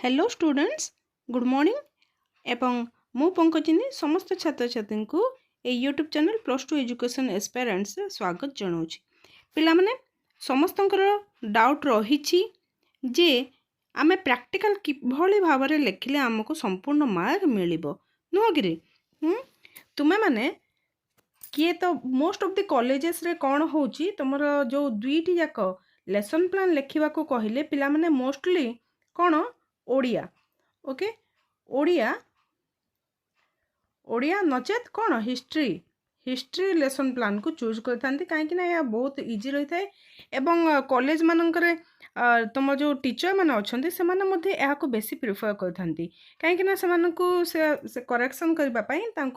Hello students good morning एवं मु पंकजिनी समस्त छात्र छात्री को ए YouTube channel plus two education aspirants स्वागत जनाऊँगी। पिला माने समस्तंकर डाउट रही जे आमे प्रैक्टिकल किभली भाव में लिखिले आमको संपूर्ण मार्क मिलिबो नुह कि तुम्हें माने किए तो मोस्ट ऑफ द कॉलेजेस रे कौन होची तुमर जो दुईटी जाक लेसन प्लान लिखा कहले पिला माने मोस्टली कौन ओडिया ओके ओडिया ओडिया नचेत कौन हिस्ट्री हिस्ट्री लेसन प्लान को चूज करते कहीं बहुत इजी रही है एवं कॉलेज मानकर तुम जो टीचर मैंने अच्छा से मैंने बेसी प्रिफर करते कहीं से करेक्शन करने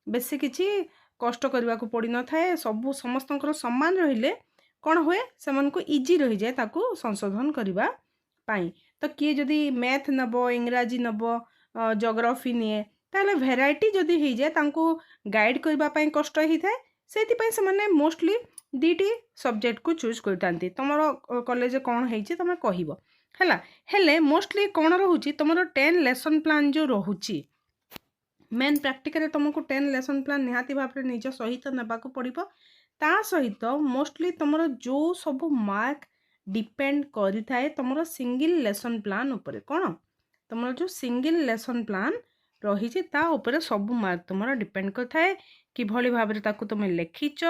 बेसी किसी कष्ट करने को पड़ न था सब समस्त सम्मान रहिले कौन हुए से इजी रही जाए ताकू संशोधन करने तो किए जदि मैथ नब इंग्राजी नब जोग्राफी निए ताले भेराइटी जदि हो जाए तांको गाइड करने कष्ट होता है से मोस्टली दीटी सब्जेक्ट को चूज करते तुम कॉलेज कौन है तुम कह हेले मोस्टली कौन रोचे तुम 10 लेसन प्लान जो रोचे मेन प्रैक्टिकल तुमको 10 लेसन प्लान निहाती भाव में निज सहित नेबाक पड़ो ता सहित मोस्टली तुम जो सब मार्क डिपेंड करिथाए तुमरो सिंगल लेसन प्लान ऊपर कौन तुम जो सिंगल लेसन प्लान रही ता ऊपर सब मार्क तुम डिपेंड करथाए किभली भाव में ताकू तुम लिखिच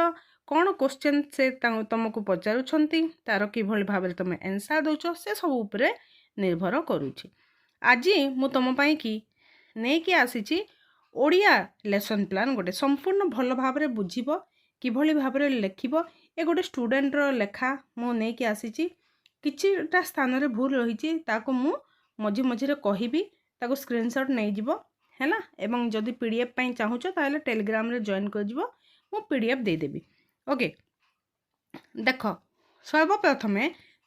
कौन क्वेश्चन से तुमको पचारुछंती तार किभली भाव में तुम आंसर दौच से सब ऊपर निर्भर करुछि। आज मु तुम पई कि नहीं कि आसीछि ओडिया लेसन प्लान गोटे संपूर्ण भल भाव में बुझिबो किभली भाव में लिखिबो ए गोटे स्टूडेंटर लेखा मु नहीं कि आसीछि किछिटा स्थान रे भूल रही ताको मु मझे मझे कहबी ताको स्क्रीनशॉट नहीं जिवो हैला एवं जदि पीडीएफ पई चाहूछ ताले टेलीग्राम रे जॉइन कर जिवो मु पीडीएफ दे देबी। ओके देख सर्वप्रथम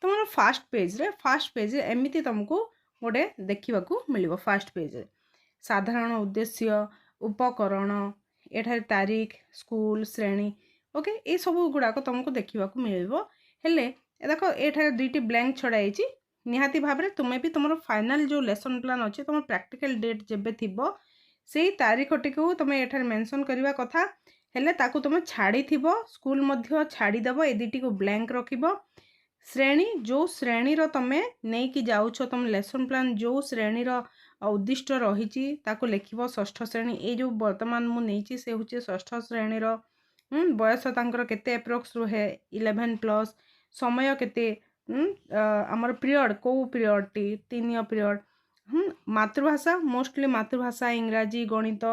तुम फास्ट पेज रे एमिति तुमको गोटे देखा मिल फास्ट पेज रे साधारण उद्देश्य उपकरण एठार तारीख स्कूल श्रेणी ओके ये सब गुड़ाक तुमको देखा मिल हेले देख ये दुईटी ब्लैंक छड़ाई निहाती भाव में तुम्हें भी तुम फाइनल जो लेसन प्लान अच्छे तुम प्रैक्टिकल डेट जेबे थी से तारीखटी को तुम ये मेंशन करवा कथा हेले ताकू तुम छाड़ी स्कूल मध्य छाड़ीदेव ए दुईटी को ब्लैंक रखिब श्रेणी जो श्रेणी तुम नहीं कि जाऊछ तुम लेसन प्लान जो श्रेणी उद्दिष्ट रही लिख षष्ठ श्रेणी ये जो बर्तमान मुझे से हूँ षष्ठ श्रेणीर बयस केते एप्रोक्स रुहे 11+ समय केते आमर पीरियड कौ पीरियड टी 3 पीरियड मातृभाषा मोस्टली मातृभाषा इंग्राजी गणित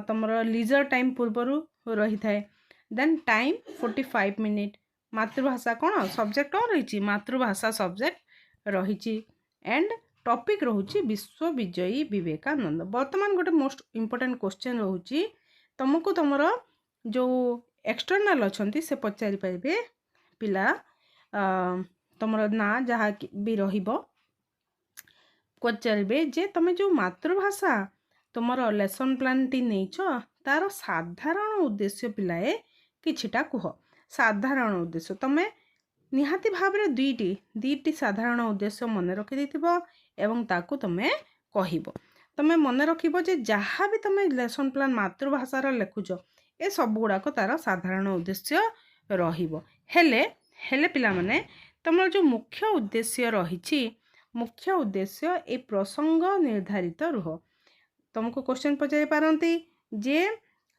तुम लीजर टाइम पूर्वर रही थाए देन टाइम 45 मिनिट मातृभाषा कौन सब्जेक्ट कौन रही मातृभाषा सब्जेक्ट रही एंड टॉपिक रोचे विश्व विजयी विवेकानंद वर्तमान गोटे मोस्ट इंपोर्टेंट क्वेश्चन रोचे तुमको तुम जो एक्सटर्नाल अच्छा से पचारि पारे पिला तुम ना जहाँ भी पचारे जे तुम जो मातृभाषा तुम लेसन प्लान टी नहीं तार साधारण उद्देश्य पिलाए किछिटा कुह साधारण उद्देश्य तुम निहाती भाव में दुईटी साधारण उद्देश्य मन रखी देथिबो एवं ताकू तुम कहिबो तुम मन रखिबो जे जहाँ भी तुम लेसन प्लान मातृभाषार लिखुच ए सब गुड़ाक तार साधारण उद्देश्य रहिबो हेले हेले पिला माने तुम जो मुख्य उद्देश्य रही मुख्य उद्देश्य ए प्रसंग निर्धारित रुह तुमको क्वेश्चन पचारि पारती जे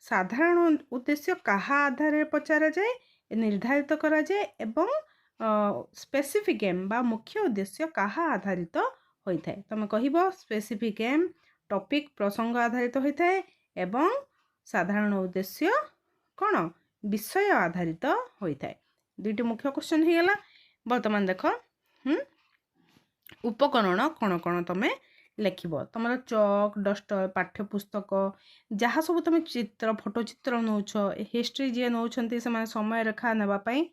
साधारण उद्देश्य कहा आधार पचारा जाए निर्धारित करा जाए एवं स्पेसिफिक एम बा मुख्य उद्देश्य कहा आधारित होता है तुम कहिबो स्पेसिफिक एम टॉपिक प्रसंग आधारित होता है एवं साधारण उद्देश्य कौन विषय आधारित होता है दुईटी मुख्य क्वेश्चन हो गला। वर्तमान देख उपकरण कौन कौन तुम लिख तुम चक डस्टर पाठ्यपुस्तक जहाँ सब तुम चित्र फोटोचित्र नौछ हिस्ट्री जी नौ से समय रेखा नापी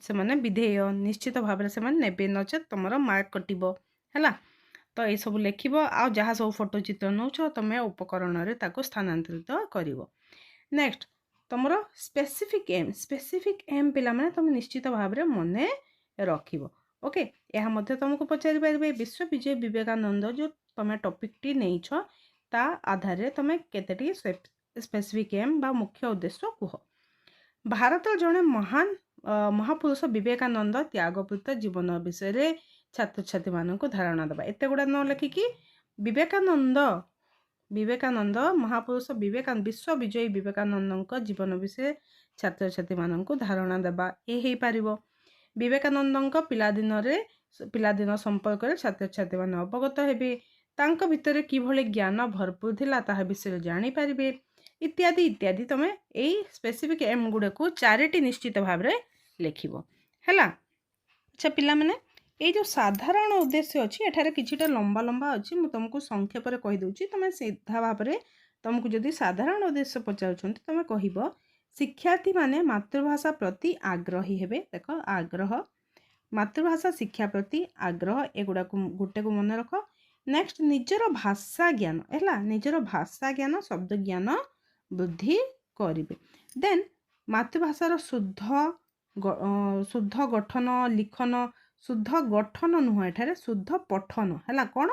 से माने विधेय निश्चित भाव में ने नचे तुम मार्क कटो है तो ये सब लिख आ जहाँ सब फोटोचित्र नौछ तुम उपकरण रे ताको स्थानांतरित कर नेक्स्ट तुम स्पेसिफिक एम पिला माने तुम निश्चित भाव में मन रखिब ओके यह मध्य तुमको पचारि पारे विश्व विजय विवेकानंद जो तुम टॉपिक टी नहीं छ ता आधार रे तुम केतेटी स्पेसिफिक एम बा मुख्य उद्देश्य कुह। भारत जड़े महान महापुरुष विवेकानंद त्यागपूत जीवन विषय रे छात्र छात्री मानक धारणा देवा एत गुड़ा न लिखिकी विवेकानंद विवेकानंद महापुरुष विवेकानंद विश्व विजयी विवेकानंद जीवन विषय छात्र छात्री मानक धारणा देवा ये पारिबो। विवेकानंद पिलादिन संपर्क में छात्र छात्री मान अवगत हेबे तांको भितर किभली ज्ञान भरपूर थिला ताहा विषय जानि पारिबे इत्यादि इत्यादि तुम यही स्पेसिफिक एम गुड़ा को चारिटी निश्चित भाव में लिखिबो हैला। अच्छा पिला माने ये जो साधारण उद्देश्य अच्छी एठारे किछिटा लंबा लंबा अच्छी मु तुमको संक्षेप में कहि दउची तुम सीधा भाव में तुमको जदि साधारण उद्देश्य पचारुछंती तुम कहबो शिक्षार्थी माने मातृभाषा प्रति आग्रही हेबे। देख आग्रह मातृभाषा शिक्षा प्रति आग्रह एगुड़ा गोटे को मन रख। नेक्स्ट निजर भाषा ज्ञान है निजर भाषा ज्ञान शब्द ज्ञान वृद्धि करिवे। देन मातृभाषार शुद्ध गठन लिखन शुद्ध गठन नुह एठारे शुद्ध पठन है कौन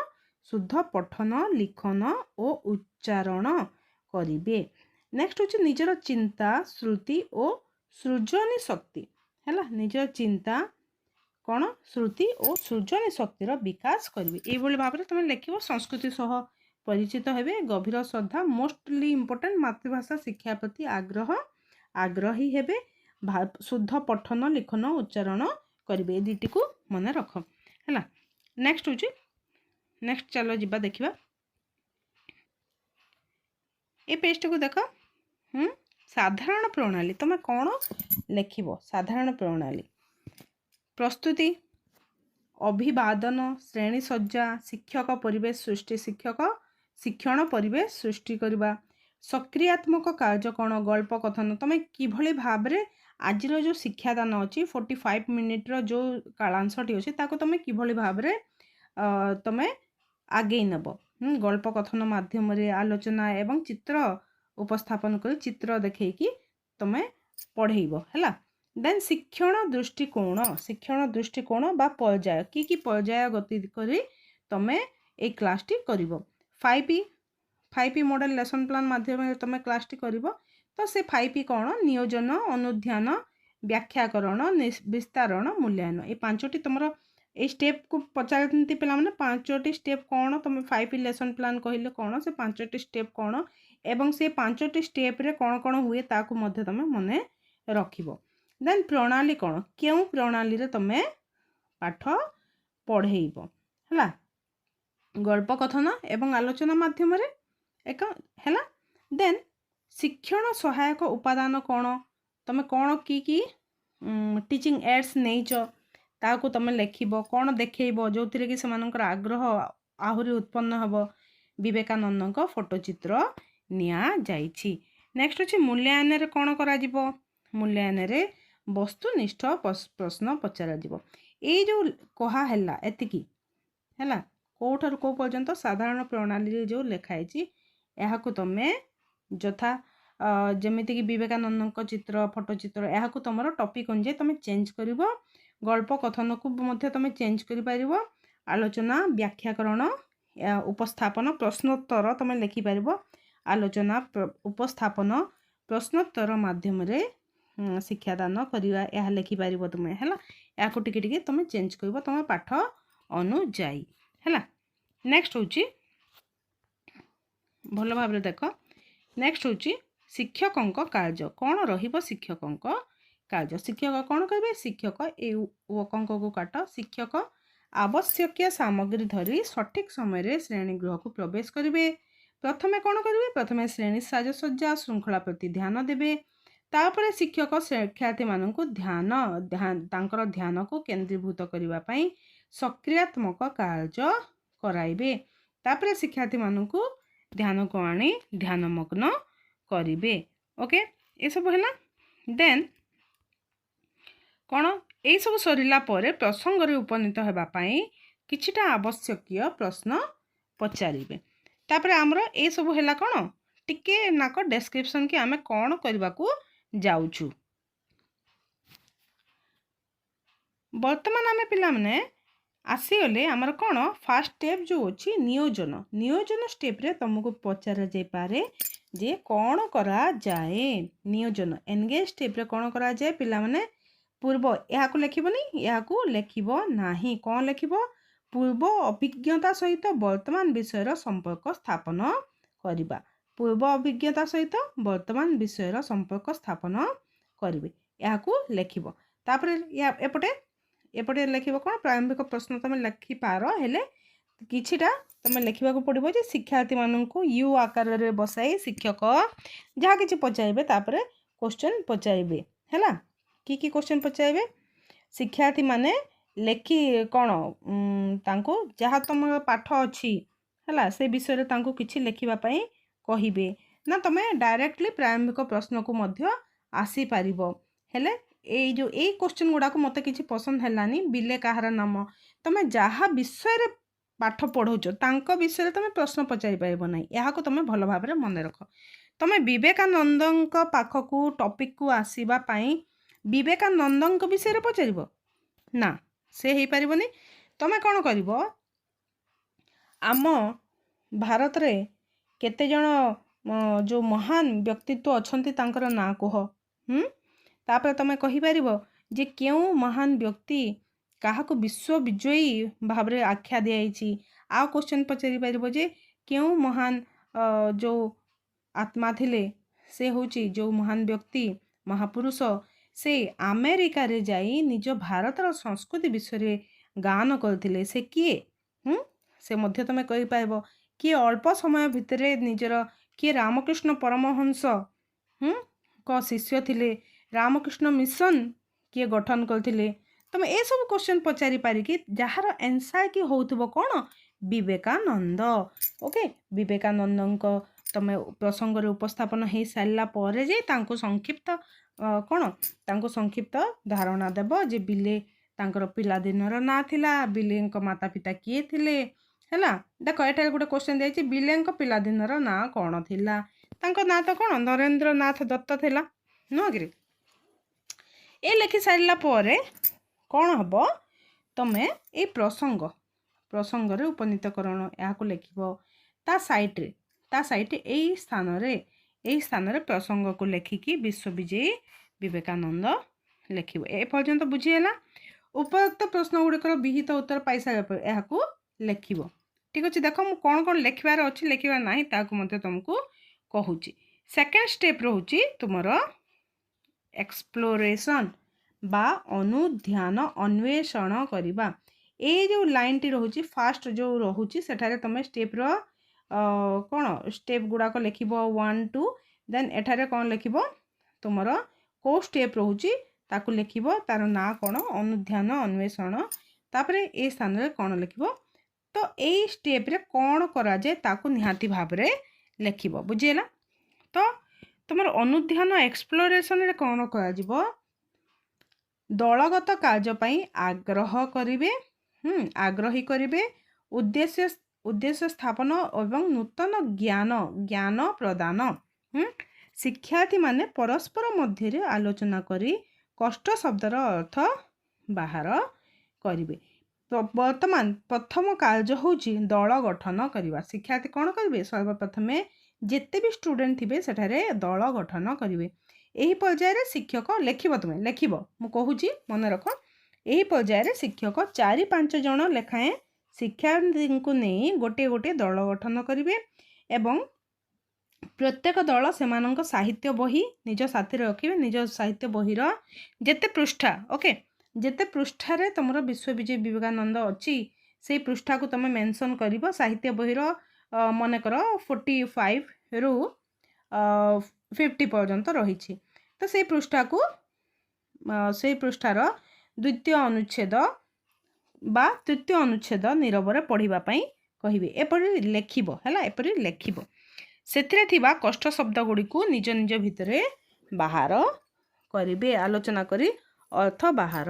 शुद्ध पठन लिखन और उच्चारण करिवे। नेक्स्ट हूँ निजर चिंता श्रुति और सृजनी शक्ति है निजर चिंता कौन श्रुति और सृजनी शक्तिर विकास करेंगे ये भाव में तुम लिख संस्कृति सह परिचित हेबे। गभीर श्रद्धा मोस्टली इम्पोर्टेंट मातृभाषा शिक्षा प्रति आग्रह आग्रही हेबे शुद्ध पठन लिखन उच्चारण करेंगे दुटी को मन रख है। नेक्स्ट हूँ नेक्स्ट चलो जीवा देखा ये पेज को देख साधारण प्रणाली तुम कौन लिख साधारण प्रणाली प्रस्तुति अभिवादन श्रेणी सज्जा शिक्षक परिवेश सृष्टि शिक्षक शिक्षण परिवेश सृष्टि करवा सक्रियात्मक कार्य कौन गल्प कथन तुम किभली भाव में आज जो शिक्षादान अच्छी 45 मिनिट जो कालांशटी अच्छी तुम किभली भाव में तुम आगे नब गल्प कथन माध्यम आलोचना एवं चित्र उपस्थापन कर चित्र देखी तुम पढ़ेब है। देन शिक्षण दृष्टिकोण बा पर्याय कि पर्याय गति करी तुम ए क्लास टी करिवो 5P मॉडल लेसन प्लान माध्यम तुम क्लास टी करिवो। तो से 5P कौन नियोजन अनुध्यान व्याख्याकरण विस्तारण मूल्यांकन ये 5टी तुम ये स्टेप को पचारती पे 5टी स्टेप कौन तुम 5P लेसन प्लान कहले कौन से 5टी स्टेप कौन एवं से 5टी स्टेप रे कौन कौन हुए ताकू मध्य तुम मन रखिबो। देन प्रणाली कौन क्यों प्रणाली रे तुम पाठ पढ़ेब है गल्प कथन एवं आलोचना माध्यम एक है। देन शिक्षण सहायक उपादान कौन तुम कौन की टीचिंग एड्स नहींच ताकू तुम लिखब कौन देखब जो थी कि सेमानकर आग्रह आहरी उत्पन्न हम विवेकानंद फोटोचित्र निया जाइछि। नेक्स्ट अच्छे मूल्यांकन कौन करा मूल्यांकन रे वस्तुनिष्ठ प्रश्न पचरा ये जो कहा एतिकी है कौठार कौ पर्यंत साधारण प्रणाली जो लिखाई यह तुम यथा जमीती कि विवेकानंद चित्र फोटोचित्र यह तुम टॉपिक अनुसार तुम चेंज कर गल्प कथन को मध्य तुम चेंज कर पार आलोचना व्याख्याकरण उपस्थापन प्रश्नोत्तर तुम लिखिपार आलोचना उपस्थापन प्रश्नोत्तर माध्यम शिक्षादान करवा यह लिखिपार तुम है या टिके तुम चेंज कर तुम पाठ अनुजाई है। नेक्स्ट हूँ भल भाव देख नेक्स्ट हूँ शिक्षकों कार्य कौन रहिबो शिक्षकों कार्य शिक्षक कौन करेंगे शिक्षक युवकों को काट शिक्षक आवश्यक सामग्री धरी सठिक समय श्रेणीगृह को प्रवेश करेंगे प्रथमे कौन करेंगे प्रथमे श्रेणी साजसज्जा श्रृंखला प्रति ध्यान देवे तापर शिक्षक शिक्षार्थी मान ध्यान को केन्द्रीभूत करने सक्रियात्मक कार्य कराइबे तापर शिक्षार्थी मान ध्यान को आनी ध्यानमग्न करिवे। ओके ये सब है। देन कौन ये सब सरिला परे प्रसंग रे उपनीत होगापाई किछिटा आवश्यकीय प्रश्न पचारिबे तापर आमर ये सब है कौन टिके नाक डेस्क्रिप्शन कि आमे कौन करबा को जाउछु। ବର୍ତ୍ତମାନ ଆମେ ପିଲାମାନେ ଆସିଗଲେ ଆମର କ'ଣ ଫାର୍ଷ୍ଟ ଷ୍ଟେପ୍ ଯେଉଁ ଅଛି ନିୟୋଜନ ଷ୍ଟେପ୍ରେ ତୁମକୁ ପଚରାଯାଇପାରେ ଯେ କ'ଣ କରାଯାଏ। ନିୟୋଜନ ଏନଗେଜ୍ ଷ୍ଟେପ୍ରେ କ'ଣ କରାଯାଏ ପିଲାମାନେ? ପୂର୍ବ ଏହାକୁ ଲେଖିବନି, ଏହାକୁ ଲେଖିବ ନାହିଁ। କ'ଣ ଲେଖିବ? ପୂର୍ବ ଅଭିଜ୍ଞତା ସହିତ ବର୍ତ୍ତମାନ ବିଷୟର ସମ୍ପର୍କ ସ୍ଥାପନ କରିବା। ପୂର୍ବ ଅଭିଜ୍ଞତା ସହିତ ବର୍ତ୍ତମାନ ବିଷୟର ସମ୍ପର୍କ ସ୍ଥାପନ କରିବେ, ଏହାକୁ ଲେଖିବ। ତାପରେ ଏପଟେ ଲେଖିବ କ'ଣ? ପ୍ରାରମ୍ଭିକ ପ୍ରଶ୍ନ ତୁମେ ଲେଖିପାର, ହେଲେ କିଛିଟା ତୁମେ ଲେଖିବାକୁ ପଡ଼ିବ ଯେ ଶିକ୍ଷାର୍ଥୀମାନଙ୍କୁ ୟୁ ଆକାରରେ ବସାଇ ଶିକ୍ଷକ ଯାହା କିଛି ପଚାରିବେ ତାପରେ କ୍ୱେଶ୍ଚନ୍ ପଚାରିବେ। ହେଲା, କି କ୍ୱେଶ୍ଚନ୍ ପଚାରିବେ? ଶିକ୍ଷାର୍ଥୀମାନେ ଲେଖି କ'ଣ ତାଙ୍କୁ ଯାହା ତୁମର ପାଠ ଅଛି ହେଲା ସେ ବିଷୟରେ ତାଙ୍କୁ କିଛି ଲେଖିବା ପାଇଁ କହିବେ ନା ତୁମେ ଡାଇରେକ୍ଟଲି ପ୍ରାରମ୍ଭିକ ପ୍ରଶ୍ନକୁ ମଧ୍ୟ ଆସିପାରିବ। ହେଲେ ଏଇ କ୍ୱେଶ୍ଚନ୍ ଗୁଡ଼ାକ ମୋତେ କିଛି ପସନ୍ଦ ହେଲାନି। ବିଲେ କାହାର ନାମ? ତୁମେ ଯାହା ବିଷୟରେ ପାଠ ପଢ଼ଉଛ ତାଙ୍କ ବିଷୟରେ ତୁମେ ପ୍ରଶ୍ନ ପଚାରି ପାରିବ ନାହିଁ। ଏହାକୁ ତୁମେ ଭଲ ଭାବରେ ମନେ ରଖ। ତୁମେ ବିବେକାନନ୍ଦଙ୍କ ପାଖକୁ ଟପିକ୍କୁ ଆସିବା ପାଇଁ ବିବେକାନନ୍ଦଙ୍କ ବିଷୟରେ ପଚାରିବ ନା, ସେ ହେଇପାରିବନି। ତୁମେ କ'ଣ କରିବ? ଆମ ଭାରତରେ କେତେଜଣ ଯେଉଁ ମହାନ ବ୍ୟକ୍ତିତ୍ୱ ଅଛନ୍ତି ତାଙ୍କର ନାଁ କୁହ। ତାପରେ ତୁମେ କହିପାରିବ ଯେ କେଉଁ ମହାନ ବ୍ୟକ୍ତି କାହାକୁ ବିଶ୍ୱ ବିଜୟୀ ଭାବରେ ଆଖ୍ୟା ଦିଆଯାଇଛି। ଆଉ କ୍ୱେଶ୍ଚନ୍ ପଚାରି ପାରିବ ଯେ କେଉଁ ମହାନ ଯେଉଁ ଆତ୍ମା ଥିଲେ, ସେ ହେଉଛି ଯେଉଁ ମହାନ ବ୍ୟକ୍ତି ମହାପୁରୁଷ, ସେ ଆମେରିକାରେ ଯାଇ ନିଜ ଭାରତର ସଂସ୍କୃତି ବିଷୟରେ ଗାନ କରିଥିଲେ, ସେ କିଏ? ସେ ମଧ୍ୟ ତୁମେ କହିପାରିବ। କିଏ ଅଳ୍ପ ସମୟ ଭିତରେ କିଏ ରାମକୃଷ୍ଣ ପରମହଂସ ଙ୍କ ଶିଷ୍ୟ ଥିଲେ, ରାମକୃଷ୍ଣ ମିଶନ କିଏ ଗଠନ କରିଥିଲେ। ତୁମେ ଏସବୁ କ୍ୱେଶ୍ଚନ୍ ପଚାରି ପାରିକି ଯାହାର ଆନ୍ସର୍ କି ହେଉଥିବ କ'ଣ? ବିବେକାନନ୍ଦ। ଓକେ, ବିବେକାନନ୍ଦଙ୍କ ତୁମେ ପ୍ରସଙ୍ଗରେ ଉପସ୍ଥାପନ ହେଇସାରିଲା ପରେ ଯେ ତାଙ୍କୁ ସଂକ୍ଷିପ୍ତ ଧାରଣା ଦେବ ଯେ ବିଲେ ତାଙ୍କର ପିଲାଦିନର ନାଁ ଥିଲା, ବିଲେଙ୍କ ମାତା ପିତା କିଏ ଥିଲେ। ହେଲା, ଦେଖ ଏଠାରେ ଗୋଟେ କ୍ୱେଶ୍ଚନ୍ ଦିଆଯାଇଛି, ବିଲେଙ୍କ ପିଲାଦିନର ନାଁ କ'ଣ ଥିଲା? ତାଙ୍କ ନାଁ ତ କ'ଣ ନରେନ୍ଦ୍ରନାଥ ଦତ୍ତ ଥିଲା, ନୁହଁ କି? ଏ ଲେଖି ସାରିଲା ପରେ କ'ଣ ହେବ? ତୁମେ ଏଇ ପ୍ରସଙ୍ଗରେ ଉପନୀତକରଣ ଏହାକୁ ଲେଖିବ। ତା ସାଇଟ୍ରେ ଏଇ ସ୍ଥାନରେ ପ୍ରସଙ୍ଗକୁ ଲେଖିକି ବିଶ୍ୱବିଜୟୀ ବିବେକାନନ୍ଦ ଲେଖିବ। ଏ ପର୍ଯ୍ୟନ୍ତ ବୁଝିହେଲା? ଉପରୋକ୍ତ ପ୍ରଶ୍ନ ଗୁଡ଼ିକର ବିହିତ ଉତ୍ତର ପାଇସାରିବା ପରେ ଏହାକୁ ଲେଖିବ। ଠିକ୍ ଅଛି, ଦେଖ ମୁଁ କ'ଣ ଲେଖିବାର ଅଛି ଲେଖିବାର ନାହିଁ ତାହାକୁ ମଧ୍ୟ ତୁମକୁ କହୁଛି। ସେକେଣ୍ଡ ଷ୍ଟେପ୍ ରହୁଛି ତୁମର ଏକ୍ସପ୍ଲୋରେସନ୍ ବା ଅନୁଧ୍ୟାନ, ଅନ୍ୱେଷଣ କରିବା। ଏଇ ଯେଉଁ ଲାଇନ୍ଟି ରହୁଛି ଫାଷ୍ଟ ଯେଉଁ ରହୁଛି ସେଠାରେ ତୁମେ ଷ୍ଟେପ୍ର ଷ୍ଟେପ୍ ଗୁଡ଼ାକ ଲେଖିବ 1 2, ଦେନ୍ ଏଠାରେ କ'ଣ ଲେଖିବ? ତୁମର କେଉଁ ଷ୍ଟେପ୍ ରହୁଛି ତାକୁ ଲେଖିବ, ତାର ନାଁ କ'ଣ? ଅନୁଧ୍ୟାନ, ଅନ୍ୱେଷଣ। ତାପରେ ଏ ସ୍ଥାନରେ କ'ଣ ଲେଖିବ? ତ ଏଇ ଷ୍ଟେପ୍ରେ କ'ଣ କରାଯାଏ ତାକୁ ନିହାତି ଭାବରେ ଲେଖିବ। ବୁଝିହେଲା? ତ ତୁମର ଅନୁଧ୍ୟାନ ଏକ୍ସପ୍ଲୋରେସନରେ କ'ଣ କରାଯିବ? ଦଳଗତ କାର୍ଯ୍ୟ ପାଇଁ ଆଗ୍ରହୀ କରିବେ, ଉଦ୍ଦେଶ୍ୟ ସ୍ଥାପନ ଏବଂ ନୂତନ ଜ୍ଞାନ ପ୍ରଦାନ। ଶିକ୍ଷାର୍ଥୀମାନେ ପରସ୍ପର ମଧ୍ୟରେ ଆଲୋଚନା କରି କଷ୍ଟ ଶବ୍ଦର ଅର୍ଥ ବାହାର କରିବେ। ବର୍ତ୍ତମାନ ପ୍ରଥମ କାର୍ଯ୍ୟ ହେଉଛି ଦଳ ଗଠନ କରିବା। ଶିକ୍ଷାର୍ଥୀ କ'ଣ କରିବେ? ସର୍ବପ୍ରଥମେ ଯେତେ ବି ଷ୍ଟୁଡେଣ୍ଟ ଥିବେ ସେଠାରେ ଦଳ ଗଠନ କରିବେ। ଏହି ପର୍ଯ୍ୟାୟରେ ଶିକ୍ଷକ ଲେଖିବ, ମୁଁ କହୁଛି ମନେ ରଖ। ଏହି ପର୍ଯ୍ୟାୟରେ ଶିକ୍ଷକ 4-5 ଜଣ ଲେଖାଏଁ ଶିକ୍ଷାର୍ଥୀଙ୍କୁ ନେଇ ଗୋଟିଏ ଦଳ ଗଠନ କରିବେ ଏବଂ ପ୍ରତ୍ୟେକ ଦଳ ସେମାନଙ୍କ ସାହିତ୍ୟ ବହି ନିଜ ସାଥିରେ ରଖିବେ। ନିଜ ସାହିତ୍ୟ ବହିର ଯେତେ ପୃଷ୍ଠାରେ ତୁମର ବିଶ୍ୱବିଜୟୀ ବିବେକାନନ୍ଦ ଅଛି ସେଇ ପୃଷ୍ଠାକୁ ତୁମେ ମେନସନ୍ କରିବ। ସାହିତ୍ୟ ବହିର ମନେକର 45ରୁ 50 ପର୍ଯ୍ୟନ୍ତ ରହିଛି, ତ ସେଇ ପୃଷ୍ଠାର ଦ୍ୱିତୀୟ ଅନୁଚ୍ଛେଦ ବା ତୃତୀୟ ଅନୁଚ୍ଛେଦ ନୀରବରେ ପଢ଼ିବା ପାଇଁ କହିବେ। ଏପରି ଲେଖିବ। ହେଲା, ଏପରି ଲେଖିବ। ସେଥିରେ ଥିବା କଷ୍ଟ ଶବ୍ଦ ଗୁଡ଼ିକୁ ନିଜ ନିଜ ଭିତରେ ବାହାର କରିବେ, ଆଲୋଚନା କରି ଅର୍ଥ ବାହାର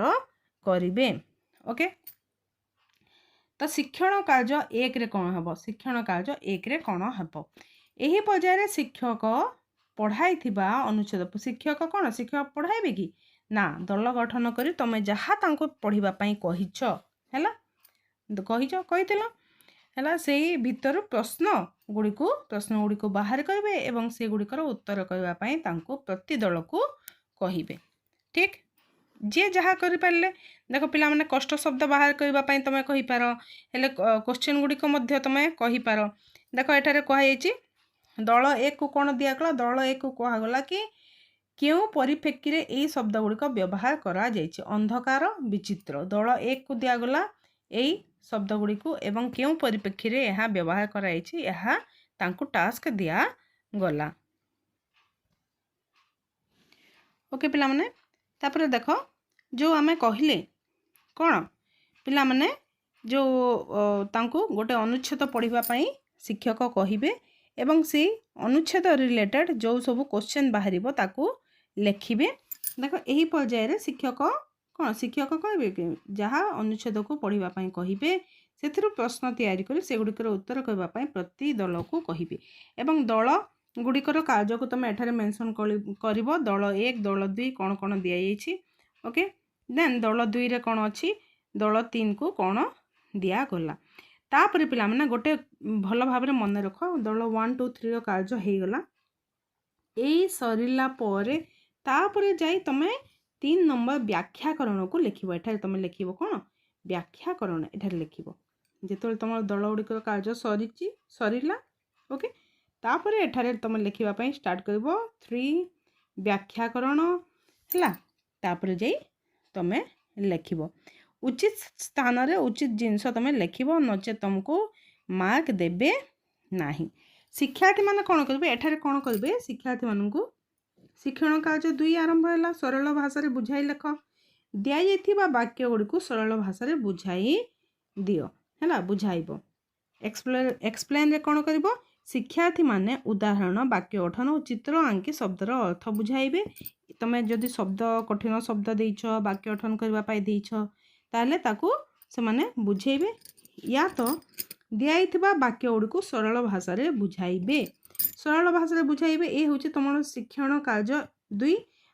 କରିବେ। ଓକେ, ତ ଶିକ୍ଷଣ କାର୍ଯ୍ୟ 1ରେ କ'ଣ ହେବ? ଏହି ପର୍ଯ୍ୟାୟରେ ଶିକ୍ଷକ ପଢ଼ାଇଥିବା ଅନୁଚ୍ଛେଦ, ଶିକ୍ଷକ ପଢ଼ାଇବେ କି? ନା ଦଳ ଗଠନ କରି ତମେ ଯାହା ତାଙ୍କୁ ପଢ଼ିବା ପାଇଁ କହିଛ ହେଲା କହିଥିଲ ହେଲା ସେଇ ଭିତରୁ ପ୍ରଶ୍ନ ଗୁଡ଼ିକୁ ବାହାର କରିବେ ଏବଂ ସେଗୁଡ଼ିକର ଉତ୍ତର କରିବା ପାଇଁ ତାଙ୍କୁ ପ୍ରତି ଦଳକୁ କହିବେ। ଠିକ୍ ଯିଏ ଯାହା କରିପାରିଲେ ଦେଖ ପିଲାମାନେ କଷ୍ଟ ଶବ୍ଦ ବାହାର କରିବା ପାଇଁ ତମେ କହିପାର ହେଲେ କ୍ୱେଶ୍ଚିନ୍ ଗୁଡ଼ିକ ମଧ୍ୟ ତମେ କହିପାର। ଦେଖ ଏଠାରେ କୁହାଯାଇଛି ଦଳ 1କୁ କ'ଣ ଦିଆଗଲା ଦଳ 1କୁ କୁହାଗଲା କି କେଉଁ ପରିପ୍ରେକ୍ଷୀରେ ଏହି ଶବ୍ଦ ଗୁଡ଼ିକ ବ୍ୟବହାର କରାଯାଇଛି ଅନ୍ଧକାର ବିଚିତ୍ର ଦଳ 1କୁ ଦିଆଗଲା ଏଇ ଶବ୍ଦ ଗୁଡ଼ିକୁ ଏବଂ କେଉଁ ପରିପ୍ରେକ୍ଷୀରେ ଏହା ବ୍ୟବହାର କରାଯାଇଛି ଏହା ତାଙ୍କୁ ଟାସ୍କ ଦିଆଗଲା। ଓକେ ପିଲାମାନେ ତାପରେ ଦେଖ ଯେଉଁ ଆମେ କହିଲେ କ'ଣ ପିଲାମାନେ ଯେଉଁ ତାଙ୍କୁ ଗୋଟେ ଅନୁଚ୍ଛେଦ ପଢ଼ିବା ପାଇଁ ଶିକ୍ଷକ କହିବେ ଏବଂ ସେଇ ଅନୁଚ୍ଛେଦ ରିଲେଟେଡ୍ ଯେଉଁ ସବୁ କ୍ୱେଶ୍ଚନ୍ ବାହାରିବ ତାକୁ ଲେଖିବେ। ଦେଖ ଏହି ପର୍ଯ୍ୟାୟରେ ଶିକ୍ଷକ କହିବେ କି ଯାହା ଅନୁଚ୍ଛେଦକୁ ପଢ଼ିବା ପାଇଁ କହିବେ ସେଥିରୁ ପ୍ରଶ୍ନ ତିଆରି କରି ସେଗୁଡ଼ିକର ଉତ୍ତର କରିବା ପାଇଁ ପ୍ରତି ଦଳକୁ କହିବେ ଏବଂ ଦଳ ଗୁଡ଼ିକର କାର୍ଯ୍ୟକୁ ତୁମେ ଏଠାରେ ମେନସନ୍ କରିବ ଦଳ 1 ଦଳ 2 କ'ଣ କ'ଣ ଦିଆଯାଇଛି। ଓକେ ଦେନ୍ ଦଳ 2ରେ କ'ଣ ଅଛି ଦଳ 3କୁ କ'ଣ ଦିଆଗଲା। ତାପରେ ପିଲାମାନେ ଗୋଟେ ଭଲ ଭାବରେ ମନେ ରଖ ଦଳ 1 2 3ର କାର୍ଯ୍ୟ ହେଇଗଲା ଏଇ ସରିଲା ପରେ ତାପରେ ଯାଇ ତମେ 3 ନମ୍ବର ବ୍ୟାଖ୍ୟାକରଣକୁ ଲେଖିବ। ଏଠାରେ ତମେ ଲେଖିବ କ'ଣ ବ୍ୟାଖ୍ୟାକରଣ ଏଠାରେ ଲେଖିବ ଯେତେବେଳେ ତମର ଦଳ ଗୁଡ଼ିକର କାର୍ଯ୍ୟ ସରିଲା ଓକେ ତାପରେ ଏଠାରେ ତମେ ଲେଖିବା ପାଇଁ ଷ୍ଟାର୍ଟ କରିବ 3 ବ୍ୟାଖ୍ୟାକରଣ ହେଲା ତାପରେ ଯାଇ ତମେ ଲେଖିବ ଉଚିତ ସ୍ଥାନରେ ଉଚିତ ଜିନିଷ ତମେ ଲେଖିବ ନଚେତ୍ ତମକୁ ମାର୍କ ଦେବେ ନାହିଁ। ଶିକ୍ଷାର୍ଥୀମାନେ କ'ଣ କରିବେ ଏଠାରେ କ'ଣ କରିବେ ଶିକ୍ଷାର୍ଥୀମାନଙ୍କୁ ଶିକ୍ଷଣ କାର୍ଯ୍ୟ 2 ଆରମ୍ଭ ହେଲା ସରଳ ଭାଷାରେ ବୁଝାଇ ଲେଖ ଦିଆଯାଇଥିବା ବାକ୍ୟ ଗୁଡ଼ିକୁ ସରଳ ଭାଷାରେ ବୁଝାଇ ଦିଅ ହେଲା ବୁଝାଇବ। ଏକ୍ସପ୍ଲେନ୍ରେ କ'ଣ କରିବ ଶିକ୍ଷାର୍ଥୀମାନେ ଉଦାହରଣ ବାକ୍ୟ ଗଠନ ଓ ଚିତ୍ର ଆଙ୍କି ଶବ୍ଦର ଅର୍ଥ ବୁଝାଇବେ। ତମେ ଯଦି କଠିନ ଶବ୍ଦ ଦେଇଛ ବାକ୍ୟ ଗଠନ କରିବା ପାଇଁ ଦେଇଛ ତାହେଲେ ତାକୁ ସେମାନେ ବୁଝେଇବେ ୟା ତ ଦିଆଯାଇଥିବା ବାକ୍ୟ ଗୁଡ଼ିକୁ ସରଳ ଭାଷାରେ ବୁଝାଇବେ। ସରଳ ଭାଷାରେ ବୁଝାଇବେ ଏ ହେଉଛି ତୁମର ଶିକ୍ଷଣ କାର୍ଯ୍ୟ 2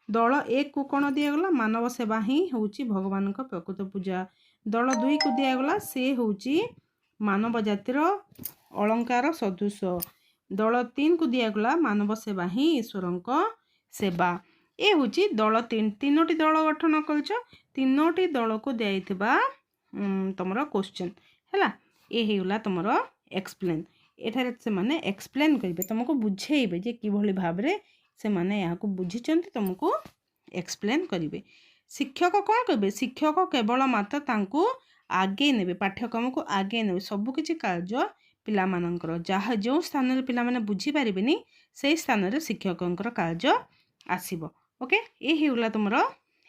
ଦଳ 1କୁ କ'ଣ ଦିଆଗଲା ମାନବ ସେବା ହିଁ ହେଉଛି ଭଗବାନଙ୍କ ପ୍ରକୃତ ପୂଜା ଦଳ 2କୁ ଦିଆଗଲା ସେ ହେଉଛି ମାନବ ଜାତିର ଅଳଙ୍କାର ସଦୃଶ ଦଳ 3କୁ ଦିଆଗଲା ମାନବ ସେବା ହିଁ ଈଶ୍ୱରଙ୍କ ସେବା। ଏ ହେଉଛି ଦଳ 3ଟି ଦଳ ଗଠନ କରିଛ 3ଟି ଦଳକୁ ଦିଆଯାଇଥିବା ତମର କ୍ୱେଶ୍ଚନ୍ ହେଲା ଏ ହେଇଗଲା ତମର ଏକ୍ସପ୍ଲେନ୍। ଏଠାରେ ସେମାନେ ଏକ୍ସପ୍ଲେନ୍ କରିବେ ତୁମକୁ ବୁଝେଇବେ ଯେ କିଭଳି ଭାବରେ ସେମାନେ ଏହାକୁ ବୁଝିଛନ୍ତି ତୁମକୁ ଏକ୍ସପ୍ଲେନ୍ କରିବେ। ଶିକ୍ଷକ କ'ଣ କରିବେ ଶିକ୍ଷକ କେବଳ ମାତ୍ର ତାଙ୍କୁ ଆଗେଇ ନେବେ ପାଠ୍ୟକ୍ରମକୁ ଆଗେଇ ନେବେ ସବୁକିଛି କାର୍ଯ୍ୟ ପିଲାମାନଙ୍କର ଯେଉଁ ସ୍ଥାନରେ ପିଲାମାନେ ବୁଝିପାରିବେନି ସେଇ ସ୍ଥାନରେ ଶିକ୍ଷକଙ୍କର କାର୍ଯ୍ୟ ଆସିବ। ଓକେ ଏ ହେଇଗଲା ତୁମର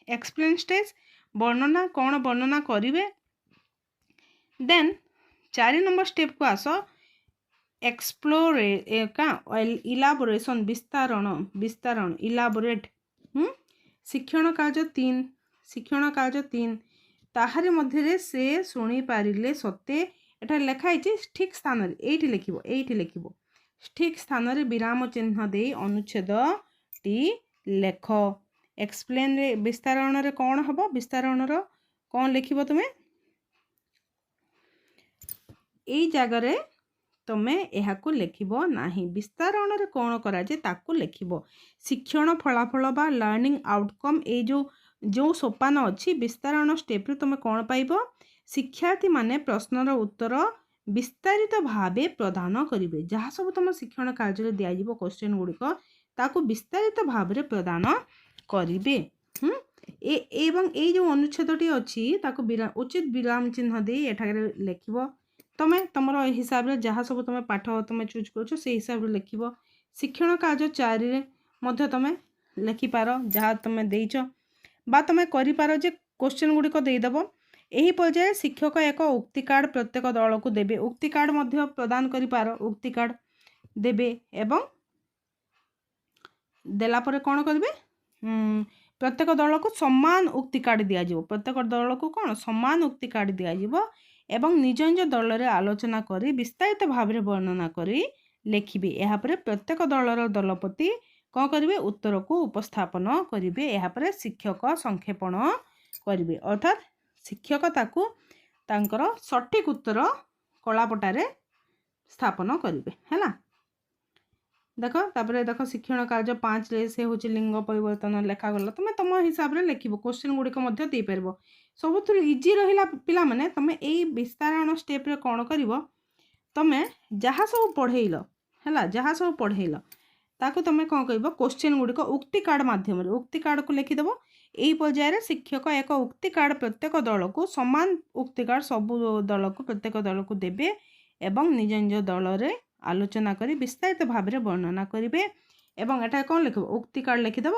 ଏକ୍ସପ୍ଲେନ୍ ଷ୍ଟେଜ୍ ବର୍ଣ୍ଣନା କ'ଣ ବର୍ଣ୍ଣନା କରିବେ। ଦେନ୍ 4 ନମ୍ବର ଷ୍ଟେପ୍କୁ ଆସ ଇଲାବୋରେସନ୍ ବିସ୍ତାରଣ ଇଲାବୋରେଟ୍ ଶିକ୍ଷଣ କାର୍ଯ୍ୟ 3 ତାହାରି ମଧ୍ୟରେ ସେ ଶୁଣିପାରିଲେ ସତେ ଏଠାରେ ଲେଖା ହେଇଛି ଠିକ୍ ସ୍ଥାନରେ ଏଇଠି ଲେଖିବ ଠିକ୍ ସ୍ଥାନରେ ବିରାମ ଚିହ୍ନ ଦେଇ ଅନୁଚ୍ଛେଦଟି ଲେଖ। ଏକ୍ସପ୍ଲେନ୍ରେ ବିସ୍ତାରଣରେ କ'ଣ ହେବ ବିସ୍ତାରଣର କ'ଣ ଲେଖିବ ତୁମେ ଏଇ ଜାଗାରେ ତମେ ଏହାକୁ ଲେଖିବ ନାହିଁ ବିସ୍ତାରଣରେ କ'ଣ କରାଯାଏ ତାକୁ ଲେଖିବ। ଶିକ୍ଷଣ ଫଳାଫଳ ବା ଲର୍ଣ୍ଣିଂ ଆଉଟକମ୍ ଏଇ ଯେଉଁ ସୋପାନ ଅଛି ବିସ୍ତାରଣ ଷ୍ଟେପ୍ରେ ତୁମେ କ'ଣ ପାଇବ ଶିକ୍ଷାର୍ଥୀମାନେ ପ୍ରଶ୍ନର ଉତ୍ତର ବିସ୍ତାରିତ ଭାବେ ପ୍ରଦାନ କରିବେ ଯାହା ସବୁ ତୁମ ଶିକ୍ଷଣ କାର୍ଯ୍ୟରେ ଦିଆଯିବ କ୍ୱେଶ୍ଚନ୍ ଗୁଡ଼ିକ ତାକୁ ବିସ୍ତାରିତ ଭାବରେ ପ୍ରଦାନ କରିବେ। ଏବଂ ଏଇ ଯେଉଁ ଅନୁଚ୍ଛେଦଟି ଅଛି ତାକୁ ଉଚିତ ବିରାମ ଚିହ୍ନ ଦେଇ ଏଠାରେ ଲେଖିବ ତମେ ତମର ହିସାବରେ ଯାହା ସବୁ ତମେ ପାଠ ତମେ ଚୁଜ୍ କରୁଛ ସେଇ ହିସାବରେ ଲେଖିବ। ଶିକ୍ଷଣ କାର୍ଯ୍ୟ 4ରେ ମଧ୍ୟ ତମେ ଲେଖିପାର ଯାହା ତମେ ଦେଇଛ ବା ତମେ କରିପାର ଯେ କ୍ୱେଶ୍ଚନ୍ ଗୁଡ଼ିକ ଦେଇଦେବ। ଏହି ପର୍ଯ୍ୟାୟରେ ଶିକ୍ଷକ ଏକ ଉକ୍ତି କାର୍ଡ଼ ପ୍ରତ୍ୟେକ ଦଳକୁ ଦେବେ ଉକ୍ତି କାର୍ଡ଼ ମଧ୍ୟ ପ୍ରଦାନ କରିପାର ଉକ୍ତି କାର୍ଡ଼ ଦେବେ ଏବଂ ଦେଲା ପରେ କ'ଣ କରିବେ ପ୍ରତ୍ୟେକ ଦଳକୁ ସମାନ ଉକ୍ତି କାର୍ଡ଼ ଦିଆଯିବ ପ୍ରତ୍ୟେକ ଦଳକୁ କ'ଣ ସମାନ ଉକ୍ତି କାର୍ଡ଼ ଦିଆଯିବ ଏବଂ ନିଜ ନିଜ ଦଳରେ ଆଲୋଚନା କରି ବିସ୍ତାରିତ ଭାବରେ ବର୍ଣ୍ଣନା କରି ଲେଖିବେ। ଏହାପରେ ପ୍ରତ୍ୟେକ ଦଳର ଦଳପତି कौन करेंगे उत्तर को उपस्थापन करेंगे यापर शिक्षक संक्षेपण करेंगे अर्थात शिक्षक ताकू तांकर सठिक उत्तर कलापटारे स्थापन करेंगे है। देख तापर देख शिक्षण कार्य 5 से हूँ लिंग परिवर्तन लेखागला तुम तुम हिसाब से लिख क्वेश्चन गुड़िक देपर सब इजी रहा पिला माने तुम यही विस्तारण स्टेप रे कौन कर तुम जहाँ सब पढ़ेल है जहाँ सब पढ़ेल ताकू तुम कौन कर क्वेश्चन गुड़िक उक्ति कार्ड मध्यम उक्ति कार्ड को लिखिदेव यही पर्यायर शिक्षक एक उक्ति कार्ड प्रत्येक दल को सामान उक्ति कार्ड सबू दल को प्रत्येक दल को देवे एवं निज निज दल में आलोचना करी विस्तारित भाव में वर्णना करेंगे एवं एटा कौन लिख उक्ति कार्ड लिखिदेव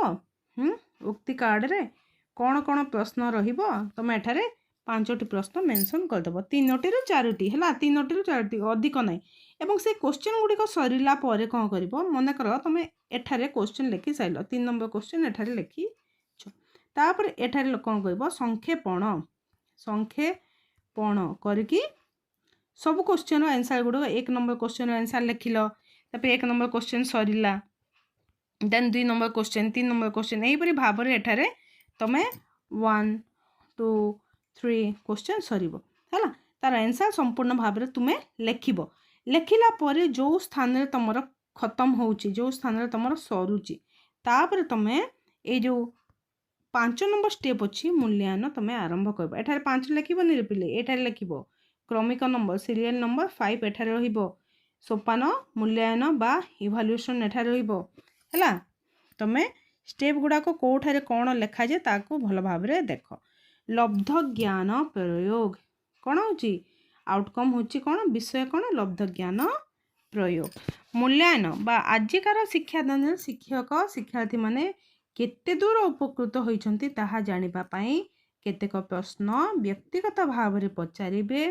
उक्ति कार्ड रे कौन कौन प्रश्न रहिबो तुम एठारे 5टी प्रश्न मेंशन करदेव 3टी ରୁ 4टी है 3टी ରୁ 4टी अधिक ना एवं से क्वेश्चन गुड़िक सरला पर कौन कर मन कर तुम एठारे क्वेश्चन लिखि साइल 3 नंबर क्वेश्चन एठारे लिखि तापर एठारे कौन कर संक्षेपण संक्षेपण करके सब क्वेश्चन आंसर गुड़क 1 नंबर क्वेश्चन आंसर लिखिल तापर 1 नंबर क्वेश्चन सरला then 2 number question 3 number question यहीपरी भाव में एठारे तुम 1 2 3 क्वेश्चन सर है तार आंसर संपूर्ण भाव में तुम लिखला पर जो स्थान तुम खत्म होची जो स्थान तुम सरुची तापर तुम ये जो 5 नंबर स्टेप अच्छी मूल्यांकन तुम आरंभ कर एठारे 5 लिखबनी पिले एठारे लिखब क्रमिक नंबर सीरियल नंबर 5 एठारे रहिबो सोपान मूल्यांकन बा इभाल्युएशन एठारे रहिबो हैला तमे स्टेप गुडा को कोठारे कोन लेखा जे ताको भल भाव रे देख लब्ध ज्ञान प्रयोग कोन होची आउटकम होची कोन विषय कोन लब्ध ज्ञान प्रयोग मूल्यांकन बा आजिकार शिक्षादान शिक्षक शिक्षार्थी माने केते दूर उपकृत होइछंती ताहा जानिबा पई केतेक प्रश्न व्यक्तिगत भाव रे पचारिबे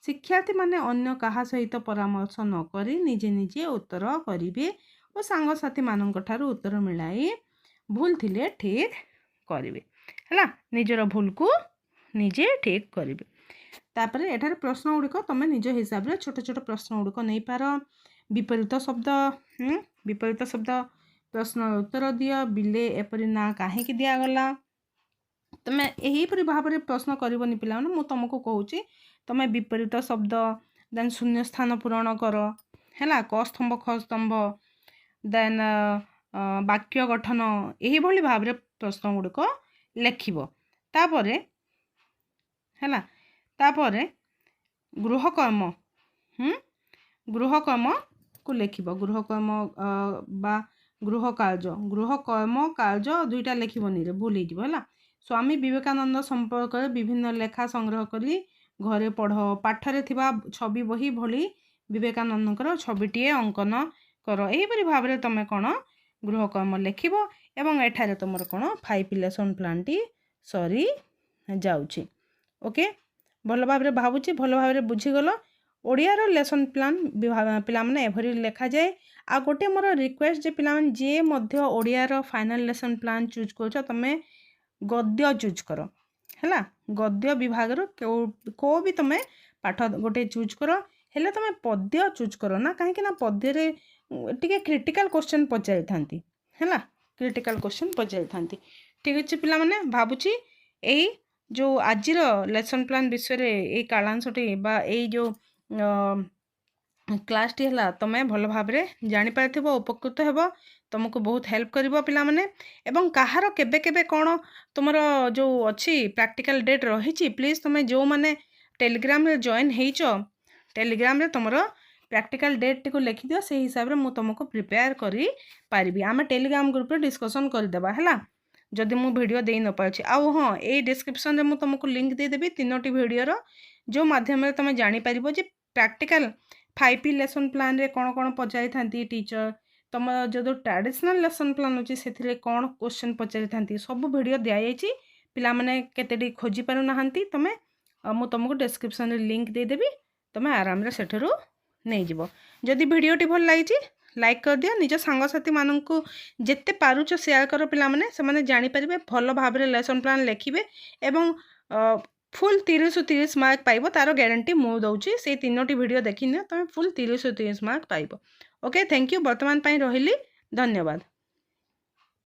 शिक्षार्थी माने अन्य कहा सहित परामर्श न करी निजे निजे उत्तर करिवे और सांगसाथी मानक ठारू उत्तर मिलाई भूल थिले ठीक करिवे हैला निजर भूल को निजे ठीक करिवे तापर एठार प्रश्न गुड़िक तुम निज हिसाब रे छोट छोट प्रश्न गुड़िक नहीं पार विपरीत शब्द प्रश्न उत्तर दियो बिले एपरी ना काहे दिगला तुम यहीपरि भाव में प्रश्न करनी पिला मु तुमको कहूँ तुम विपरीत शब्द देन शून्य स्थान पूरण कर है क स्तंभ ख स्तंभ देन वाक्य गठन यही भली भाव में प्रश्न गुड़िक लिखब तापर है तापर गृहकर्म गृहकर्म को लिखब गृहकर्म बा गृह कर्म कार्य दुईटा लिखबनी रे भूल है स्वामी विवेकानंद संपर्क विभिन्न लेखा संग्रह करी घरे पढ़ पाठरे थिबा छवि बही भली विवेकानंदकर छविटीए अंकन कर यहीपरि भाव में तुम कौन गृहकर्म लिखब एवं एठारे तुम कौन 5 लेसन प्लान टी सरी जाउची ओके भल भाव में भावुची भल भाव में बुझीगल ओडियार लेसन प्लान पिला माने एभरी लेखा जाए आ गोटे मोर रिक्वेस्ट जे पिला माने जे मध्य ओडियार फाइनल लेसन प्लान चूज कर तमें गद्य चूज कर है गद्य विभाग को भी तुम पाठ गोटे चूज कर हेले तुम पद्य चूज कर ना कहीं पद्य रे टिके क्रिटिकल क्वेश्चन पचारि थांती है क्रिटिकल क्वेश्चन पचारि थांती ठीक अच्छे पिला माने भाबुची एई जो आजिर लेसन प्लान विषय रे ए कालांशटी बा एई जो क्लास टी है तुम भल भाव में जानी पारथिबो उपकृत हेबो तुमको बहुत हेल्प करिबो पिला माने एवं कहार केबे केबे कोन तुमरो जो अच्छी प्रैक्टिकल डेट रही प्लीज तुम जो माने टेलीग्राम रे जॉइन हेइचो टेलीग्राम रे तुमरो प्रैक्टिकल डेट को लिखि दियो से हिसाब रे मु तुमको प्रिपेयर करी पारिबी आमे टेलीग्राम ग्रुप रे डिस्कशन कर देबा हैला जदि मु वीडियो देई न पाछि आ हां ए डिस्क्रिप्शन रे मु तुमको लिंक दे देबी 3टी वीडियो रो जो माध्यम रे तुम जानि पारिबो जे प्रैक्टिकल 5 लेसन प्लान रे कोन कोन पचारि थांती टीचर तुम जो ट्रेडिशनल लेसन प्लान अच्छे से कौन क्वेश्चन पचारि थांती सब वीडियो दिया जाइए पिला माने केतेटी खोजी पारु नाहंती तुम मु तुमको डिस्क्रिप्शन रे लिंक दे देबी तुम आराम रे सेठरू नहीं जीवो जदि वीडियोटी भल लागिची लाइक कर दियो निज सांगसाथी माननकु जेते पारुच शेयर करो पिला माने से माने जानि परिबे भल भाव रे लेसन प्लान लिखिबे एवं फुल 30 ରୁ 30 मार्क पाइबो तारो गारंटी मु दउची से 3टी वीडियो देखिने तुम फुल 30 ରୁ 30 मार्क पाइबो ओके थैंक यू वर्तमान पाई रहिली धन्यवाद।